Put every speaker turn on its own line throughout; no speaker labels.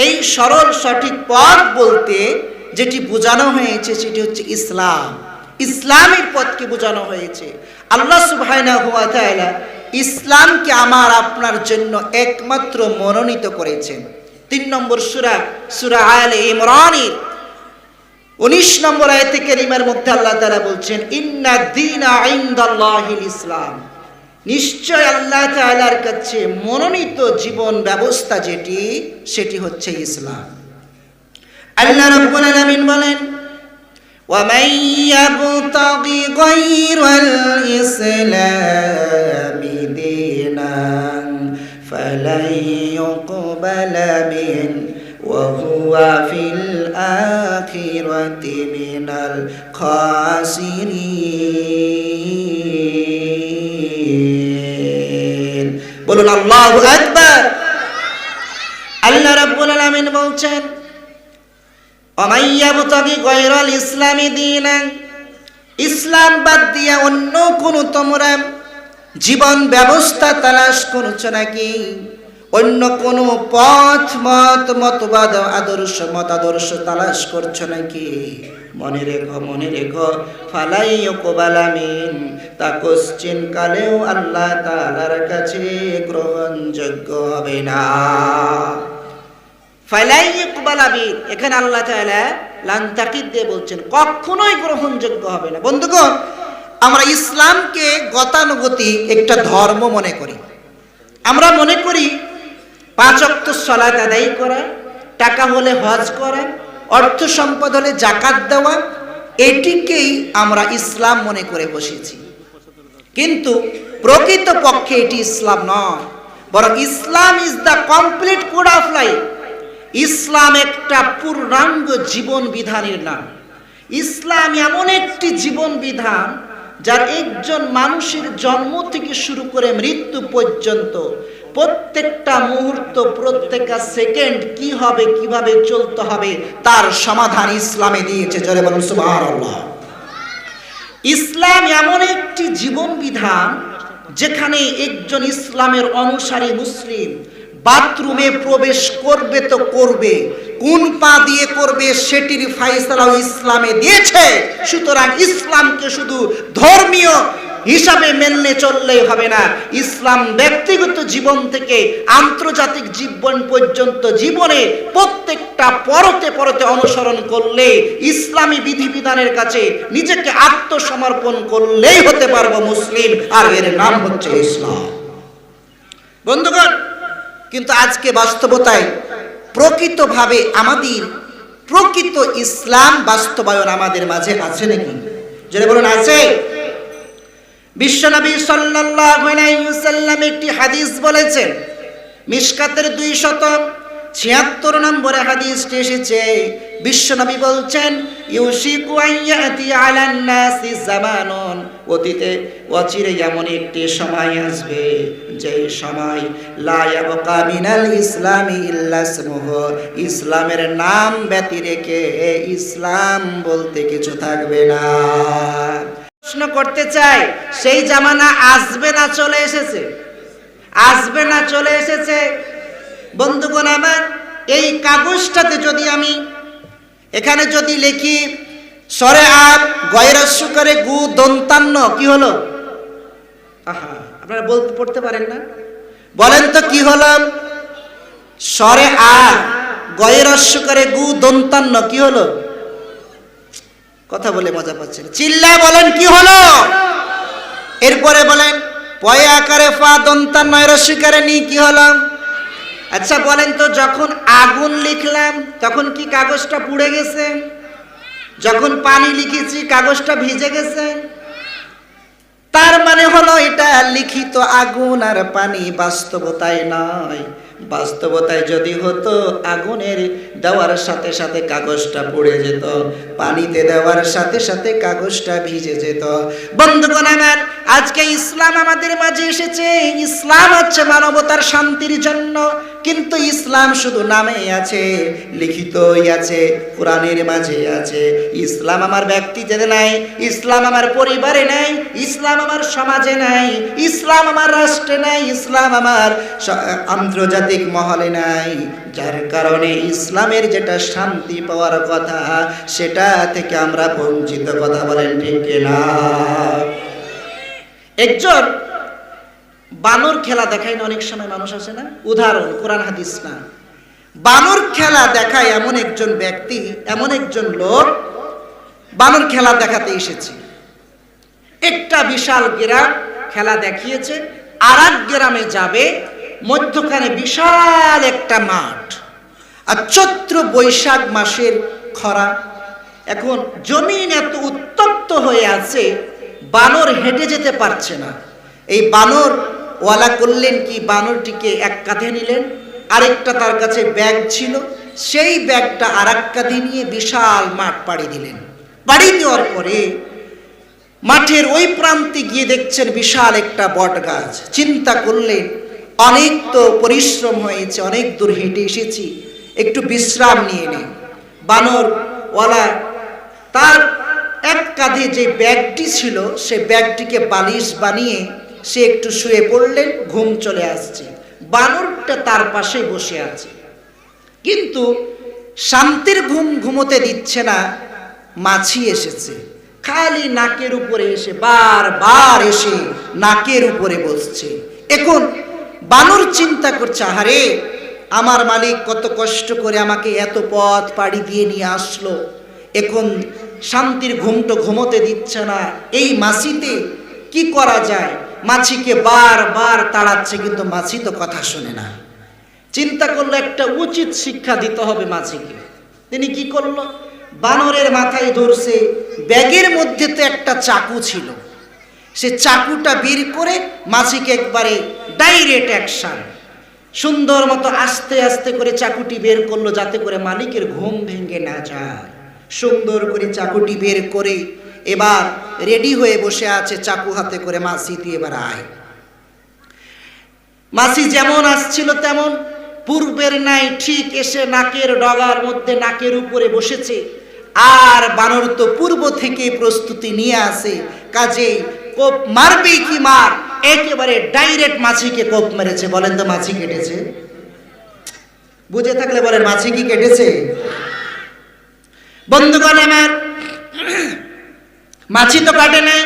এই সরল সঠিক পথ বলতে যেটি বোঝানো হয়েছে সেটি হচ্ছে ইসলাম। ইসলামের পথকে বোঝানো হয়েছে। আল্লাহ সুবহানাহু ওয়া তাআলা ইসলামকে আমার আপনার জন্য একমাত্র মনোনীত করেছেন। 3 নম্বর সূরা আলে ইমরানের 19 নম্বর আয়াতে কারিমার মধ্যে আল্লাহ তাআলা বলছেন, ইন্না দীনা ইনদাল্লাহিল ইসলাম, নিশ্চয় আল্লাহ তাআলার কাছে মনোনীত জীবন ব্যবস্থা যেটি সেটি হচ্ছে ইসলাম। আল্লাহ রাব্বুল আলামিন বলেন, ওয়া মান ইয়াবতাগি গায়রাল ইসলামি দীনান ফালান ইউকবালা মিন ওয়া হুয়া ফিল আখিরাতি মিনাল খাসিরিন। বলুন আল্লাহু আকবার। আল্লাহ রাব্বুল আলামিন বলছেন, ওমান ইয়াবতাগি গায়রাল ইসলামি দীনান, ইসলাম বাদ দিয়ে অন্য কোন তোমরা জীবন ব্যবস্থা তালাশ করছো নাকি? অন্য কোন পথ মতবাদ আদর্শ তালাশ করছো নাকি? মনে রেখো ফালাই ইউকবালা মিন, তা কোশ্চিন কালেও আল্লাহ তাআলার কাছে গ্রহণযোগ্য হবে না। ফালাই ইউকবালা মিন, এখানে আল্লাহ তাআলা লান তাকিদ দিয়ে বলছেন কখনোই গ্রহণযোগ্য হবে না। বন্ধুগণ, আমরা ইসলামকে গতানুগতিক একটা ধর্ম মনে করি। আমরা মনে করি 5 ওয়াক্ত সালাত আদায় করা, টাকা হলে হজ করা, অর্থ সম্পদ হলে যাকাত দেওয়া, এটিকেই আমরা ইসলাম মনে করে বসেছি। কিন্তু প্রকৃতপক্ষে এটি ইসলাম নয়, বরং Islam is the complete code of life. Islam একটা পূর্ণাঙ্গ জীবন বিধানের নাম। ইসলাম এমন একটি জীবন বিধান যার একজন মানুষের জন্ম থেকে শুরু করে মৃত্যু পর্যন্ত প্রত্যেকটা মুহূর্ত, প্রত্যেকটা সেকেন্ড কি হবে, কিভাবে চলতে হবে, তার সমাধান ইসলামে দিয়েছে। জোরে বলুন সুবহানাল্লাহ। ইসলাম এমন একটি জীবন বিধান যেখানে একজন ইসলামের অনুসারী মুসলিম বাথরুমে প্রবেশ করবে তো করবে, কোন পা দিয়ে করবে সেটির ফয়সালাও ইসলামে দিয়েছে। সুতরাং ইসলামকে শুধু ধর্মীয় হিসাবে মেনে চললেই হবে না। ইসলাম ব্যক্তিগত জীবন থেকে আন্তর্জাতিক জীবন পর্যন্ত জীবনে প্রত্যেকটা পরতে অনুসরণ করলে, ইসলামী বিধিবিধানের কাছে নিজেকে আত্মসমর্পণ করলেই হতে পারবো মুসলিম, আর এর নাম হচ্ছে ইসলাম। বন্ধুগণ, কিন্তু আজকে বাস্তবতায় প্রকৃতভাবে আমাদের প্রকৃত ইসলাম বাস্তবায়ন আমাদের মাঝে আছে নাকি? যারা বলেন আছে। বিশ্বনবী সাল্লাল্লাহু আলাইহি ওয়াসাল্লাম একটি হাদিস বলেছেন, মিশকাতের 276 নম্বরে হাদিসটি এসেছে। বিশ্বনবী বলছেন, ইউশিকু আইয়াতি আলান নাসি জামানুন, অতীতে অচিরে এমন একটি সময় আসবে যেই সময় লা ইয়াবকা মিনাল ইসলামি ইল্লা ইসমুহু, ইসলামের নাম ব্যতি রেখে ইসলাম বলতে কিছু থাকবে না। প্রশ্ন করতে চাই, সেই জামানা আসবে না চলে এসেছে? আসবে না চলে এসেছে? বন্ধুগণ আমার, এই কাগজটাতে যদি আমি এখানে যদি লিখি সরে আব গয়রস্য করে গু দন্তান্ন, কি হলো? আহা, আপনারা বলতে পড়তে পারেন না? বলেন তো কি হলো? সরে আব গয়রস্য করে গু দন্তান্ন, কি হলো? কথা বলে মজা পাচ্ছেন, চিল্লা বলেন কি হলো? এরপরে বলেন পয় আকারে ফা দন্তান্ন রস্যকারে নি, কি হলো? আচ্ছা বলেন তো, যখন আগুন লিখলাম তখন কি কাগজটা পুড়ে গেছে? যখন পানি লিখেছি কাগজটা ভিজে গেছে? তার মানে হলো এটা লিখিত আগুন আর পানি বাস্তবতায় নয়। বাস্তবতায় যদি হতো আগুনের দেওয়ার সাথে সাথে কাগজটা পুড়ে যেত, পানিতে দেওয়ার সাথে সাথে কাগজটা ভিজে যেত। বন্ধুগণ আমার, আজকে ইসলাম আমাদের মাঝে এসেছে। ইসলাম হচ্ছে মানবতার শান্তির জন্য, কিন্তু ইসলাম শুধু নামে আছে, লিখিতই আছে, কোরআনের মাঝে আছে। ইসলাম আমার ব্যক্তিতে নাই, ইসলাম আমার পরিবারে নাই, ইসলাম আমার সমাজে নাই, ইসলাম আমার রাষ্ট্রে নাই, ইসলাম আমার আন্তর্জাতিক আধ্যাত্মিক মহলে নাই, যার কারণে ইসলামের যেটা শান্তি পাওয়ার কথা সেটা থেকে আমরা বঞ্চিত। কথা বলেন ঠিক কিনা? একজন বানর খেলা দেখায় না, অনেক সময় মানুষ আসে না, উদাহরণ কোরআন হাদিস না, বানর খেলা দেখায় এমন একজন ব্যক্তি, এমন একজন লোক বানর খেলা দেখাতে এসেছে। একটা বিশাল গ্রাম খেলা দেখিয়েছে, আর এক গ্রামে যাবে, মধ্যখানে বিশাল একটা মাঠ, আর চৈত্র বৈশাখ মাসের খরা। এখন জমিন এত উত্তপ্ত হয়ে আছে, বানর হেঁটে যেতে পারছে না। এই বানর ওয়ালা করলেন কি, বানরটিকে এক কাঁধে নিলেন, আরেকটা তার কাছে ব্যাগ ছিল, সেই ব্যাগটা আর এক কাঁধে নিয়ে বিশাল মাঠ পাড়ি দিলেন। পাড়ি দেওয়ার পরে মাঠের ওই প্রান্তে গিয়ে দেখছেন বিশাল একটা বট গাছ। চিন্তা করলেন, অনেক তো পরিশ্রম হয়েছে, অনেক দূর হেঁটে এসেছি, একটু বিশ্রাম নিয়ে নেই। বানরওয়ালা তার এক কাঁধে যে ব্যাগটি ছিল, সে ব্যাগটিকে বালিশ বানিয়ে সে একটু শুয়ে পড়লেন, ঘুম চলে আসছে। বানরটা তার পাশে বসে আছে, কিন্তু শান্তির ঘুম ঘুমোতে দিচ্ছে না। মাছি এসেছে, খালি নাকের উপরে এসে বারবার এসে নাকের উপরে বসছে। এখন বানর চিন্তা করছে, আহারে আমার মালিক কত কষ্ট করে আমাকে এত পথ পাড়ি দিয়ে নিয়ে আসলো, এখন শান্তির ঘুমটা ঘুমোতে দিচ্ছে না, এই মাছিতে কি করা যায়? মাছিকে বারবার তাড়াচ্ছে, কিন্তু মাছি তো কথা শোনে না। চিন্তা করলো একটা উচিত শিক্ষা দিতে হবে মাছিকে। তিনি কি করলো, বানরের মাথায় ধরছে, ব্যাগের মধ্যে তো একটা চাকু ছিল, সে চাকুটা বের করে মাছিকে একবারে ডাইরেক্ট অ্যাকশন, সুন্দর মতো আস্তে আস্তে করে চাকুটি বের করলো, যাতে করে মালিকের ঘুম ভেঙে না যায়। সুন্দর করে চাকুটি বের করে এবার রেডি হয়ে বসে আছে চাকু হাতে করে। মাছি তুই এবার আয়। মাছি যেমন আসছিল তেমন পূর্বের নাই ঠিক এসে নাকের ডগার মধ্যে নাকের উপরে বসেছে। আর বানর তো পূর্ব থেকে প্রস্তুতি নিয়ে আসে, কাজেই কোপ মারবেই কি মার, একেবারে ডাইরেক্ট মাছিকে কোপ মেরেছে। বলেন তো মাছি কেটেছে? বুঝে থাকলে বলেন মাছি কি কেটেছে? বন্ধুগণ আমার, মাছি তো কাটে নাই,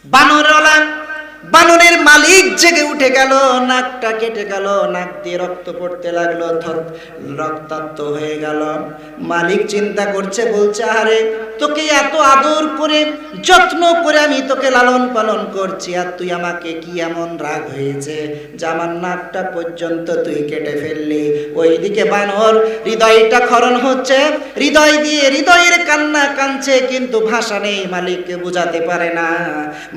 বানরওয়ালা বানরের মালিক জেগে উঠে গেল, নাকটা কেটে গেল, নাক দিয়ে রক্ত পড়তে লাগলো, রক্তাক্ত হয়ে গেল। মালিক চিন্তা করছে, বলছে, আরে তোকে এত আদর করে যত্ন করে আমি তোকে লালন পালন করছি, আর তুই আমাকে কি এমন রাগ হয়েছে যে আমার নাকটা পর্যন্ত তুই কেটে ফেললি? ওইদিকে বানর হৃদয়টা খরণ হচ্ছে, হৃদয় দিয়ে হৃদয়ের কান্না কাঁদছে, কিন্তু ভাষা নেই, মালিককে বুঝাতে পারে না,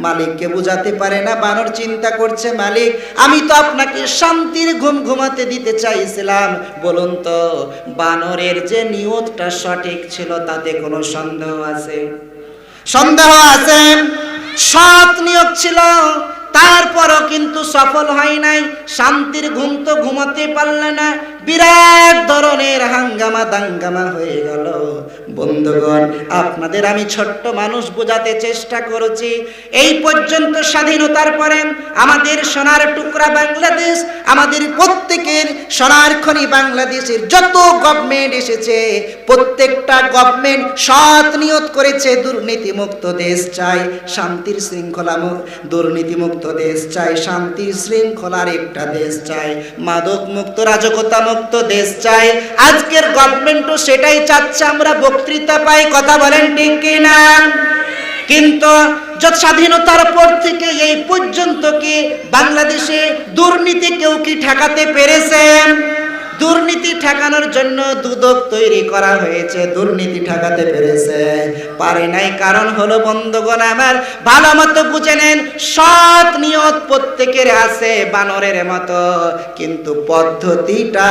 মালিককে বুঝাতে পারে না। বানর চিন্তা করছে, মালিক আমি তো আপনাকে শান্তির ঘুম ঘুমাতে দিতে চাইছিলাম, বলুন তো বানরের যে নিয়তটা সঠিক ছিল তাতে কোনো সন্দেহ আছে? সন্দেহ আছে। সৎ নিয়ত ছিল, তারপরও কিন্তু সফল হয় নাই, শান্তির ঘুম তো ঘুমাতে পারলে না, বিরাট ধরনের হাঙ্গামা দাঙ্গামা হয়ে গেল। বন্ধুগণ, আপনাদের আমি ছোট্ট মানুষ বোঝাতে চেষ্টা করেছি। এই পর্যন্ত স্বাধীনতার পরে আমাদের সোনার টুকরা বাংলাদেশ, আমাদের প্রত্যেকের সোনার খনি বাংলাদেশের যত গভর্নমেন্ট এসেছে, প্রত্যেকটা গভর্নমেন্ট সৎ নিয়ত করেছে দুর্নীতিমুক্ত দেশ চাই, শান্তির শৃঙ্খলা দুর্নীতিমুক্ত দেশ চাই, শান্তি শৃঙ্খলার একটা দেশ চাই, মাদক মুক্ত রাজকতা মুক্ত দেশ চাই। আজকের গভর্নমেন্টও সেটাই চাচ্ছে, আমরা বক্তৃতা পাই, কথা বলেন ঠিক কিনা? কিন্তু স্বাধীনতার পর থেকে এই পর্যন্ত কি বাংলাদেশে দুর্নীতি কেউ কি ঠেকাতে পেরেছে? দুর্নীতি ঠেকানোর জন্য দুদক তৈরি করা হয়েছে, দুর্নীতি ঠেকাতে পেরেছে? পারে নাই। কারণ হলো বন্ধুগণ আমার, ভালো মতো বুঝে নেন, সৎ নিয়ত প্রত্যেকের আছে বানরের মতো, কিন্তু পদ্ধতিটা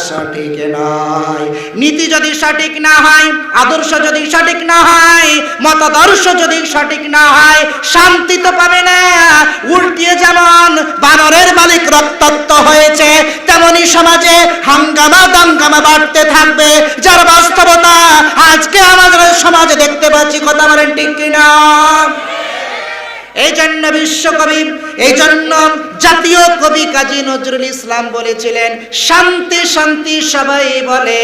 সঠিক নয়। নীতি যদি সঠিক না হয়, আদর্শ যদি সঠিক না হয়, মতাদর্শ যদি সঠিক না হয়, শান্তি তো পাবে না। উল্টিয়ে যেমন বানরের মালিক রক্তাক্ত হয়েছে, তেমনি সমাজে হাঙ্গামা দাঙ্গামা বাড়তে থাকবে, যার বাস্তবতা আজকে আমাদের সমাজে দেখতে পাচ্ছি। কথা বলেন ঠিক কিনা? এই জন্য বিশ্বকবি, এই জন্য জাতীয় কবি কাজী নজরুল ইসলাম বলেছিলেন, শান্তি শান্তি সবাই বলে,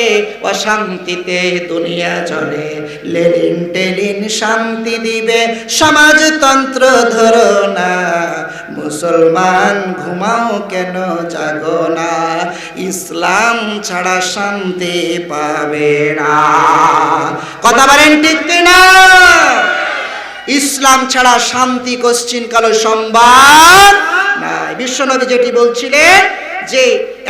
অশান্তিতে দুনিয়া চলে, লেলিন টেলিন শান্তি দিবে সমাজতন্ত্র ধরো না, মুসলমান ঘুমাও কেন জাগো না, ইসলাম ছাড়া শান্তি পাবে না। কথা বলেন ঠিক কিনা? ইসলাম ছাড়া শান্তি কোশ্চিন কালো সম্ভব না। বিশ্বনবী যেটি বলছিলেন যে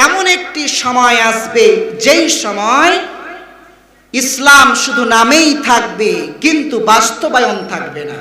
এমন একটি সময় আসবে যেই সময় ইসলাম শুধু নামেই থাকবে কিন্তু বাস্তবায়ন থাকবে না।